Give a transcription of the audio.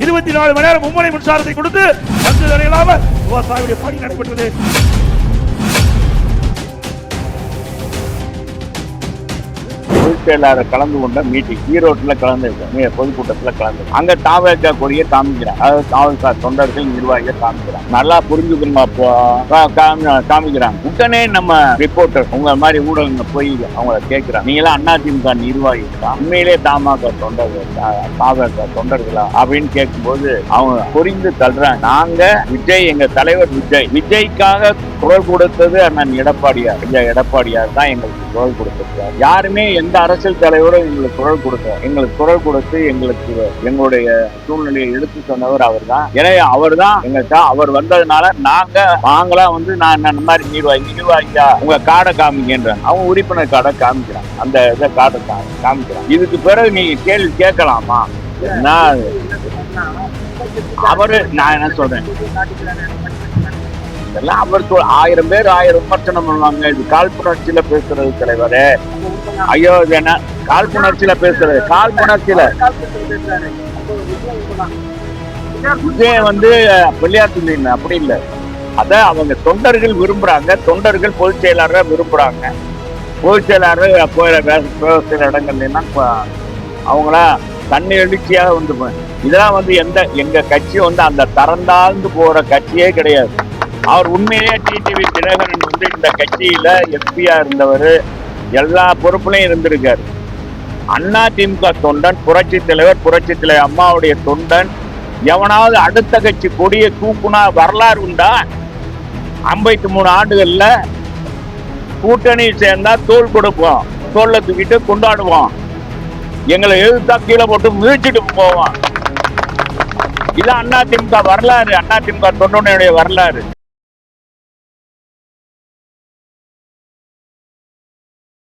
24 மணி நேரம் மும்முனை மின்சாரத்தை கொடுத்து இல்லாமல் விவசாயியுடைய பணி நடைபெற்றது. செயலாளர் கலந்து கொண்ட மீட்டிங் ஈரோட்டில் கலந்து பொதுக்கூட்டத்தில் கலந்து அங்க தாவக கொடியை காமிக்கிறாங்க. அதாவது தாவக தொண்டர்கள் நிர்வாகிகள் காமிக்கிறாங்க. நல்லா புரிஞ்சுக்கணுமா காமிக்கிறாங்க. உடனே நம்ம ரிப்போர்ட்டர் உங்க மாதிரி ஊடகங்கள் போய் அவங்கள கேட்கிறாங்க, நீங்களாம் அதிமுக நிர்வாகிகளா, உண்மையிலே தமாக தொண்டர்கள் தாவக தொண்டர்களா அப்படின்னு கேட்கும்போது அவங்க புரிந்து தள்ளுறாங்க. நாங்க விஜய், எங்க தலைவர் விஜய்க்காக குரல் கொடுத்தது அண்ணன் எடப்பாடியார். எடப்பாடியார் தான் எங்களுக்கு குரல் கொடுத்திருக்கார். யாருமே எந்த அரசியல் தலைவரும் எங்களுக்கு குரல் கொடுத்து எங்களுக்கு எங்களுடைய சூழ்நிலையை எடுத்து சொன்னவர் அவர் தான். எனவே அவர் தான் எங்கள்கிட்ட அவர் வந்ததுனால நாங்களா வந்து நான் இந்த மாதிரி நிர்வாகியா உங்க காடை காமிக்கின்றேன். அவங்க உறுப்பினர் காடை காமிக்கிறான். அந்த இதை காடை காமிக்கிறான். இதுக்கு பிறகு நீங்க கேள்வி கேட்கலாமா? அவரு நான் என்ன சொல்றேன், இதெல்லாம் அவர் 1000 பேர் 1000 விமர்சனம் பண்ணுவாங்க. இது காழ்ப்புணர்ச்சியில பேசுறது தலைவரே. ஐயோ இது என்ன காழ்ப்புணர்ச்சியில பேசுறது? காழ்ப்புணர்ச்சியில விஜய் வந்து விளையாட்டு இல்லை, அப்படி இல்லை. அத அவங்க தொண்டர்கள் விரும்புறாங்க. தொண்டர்கள் பொதுச் செயலாளரை விரும்புறாங்க. பொதுச் செயலாளர் சில இடங்கள்லாம் அவங்களா தண்ணி எழுச்சியாக வந்து இதெல்லாம் வந்து எங்க கட்சி வந்து அந்த தரந்தாழ்ந்து போற கட்சியே கிடையாது. அவர் உண்மையிலேயே டிடிவி தினகரன் வந்து இந்த கட்சியில எஸ்பியா இருந்தவர், எல்லா பொறுப்புலையும் இருந்திருக்காரு. அதிமுக தொண்டன், புரட்சி தலைவர் அம்மாவுடைய தொண்டன். எவனாவது அடுத்த கட்சி கொடியை தூக்குனா வரலாறு உண்டா? 53 ஆண்டுகள்ல கூட்டணி சேர்ந்தா தோல் கொடுப்போம், தோல்ல தூக்கிட்டு கொண்டாடுவோம், எங்களை எதிர்த்தா கீழே போட்டு மிதிச்சுட்டு போவோம். இதான் அதிமுக வரலாறு, அதிமுக தொண்டனுடைய வரலாறு.